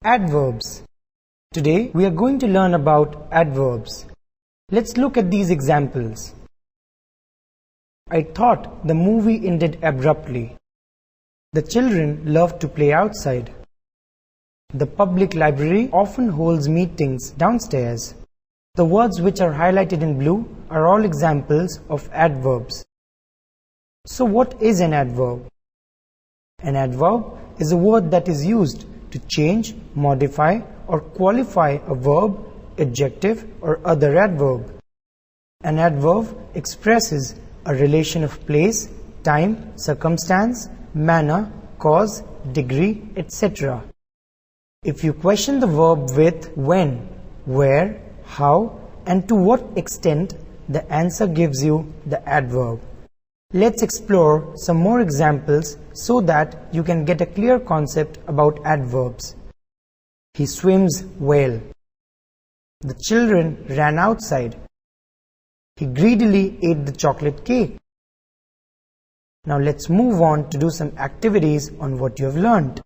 Adverbs. Today we are going to learn about adverbs. Let's look at these examples. I thought the movie ended abruptly. The children love to play outside. The public library often holds meetings downstairs. The words which are highlighted in blue are all examples of adverbs. So what is an adverb? An adverb is a word that is used to change, modify or qualify a verb, adjective or other adverb. An adverb expresses a relation of place, time, circumstance, manner, cause, degree, etc. If you question the verb with when, where, how and to what extent, the answer gives you the adverb. Let's explore some more examples so that you can get a clear concept about adverbs. He swims well. The children ran outside. He greedily ate the chocolate cake. Now let's move on to do some activities on what you have learned.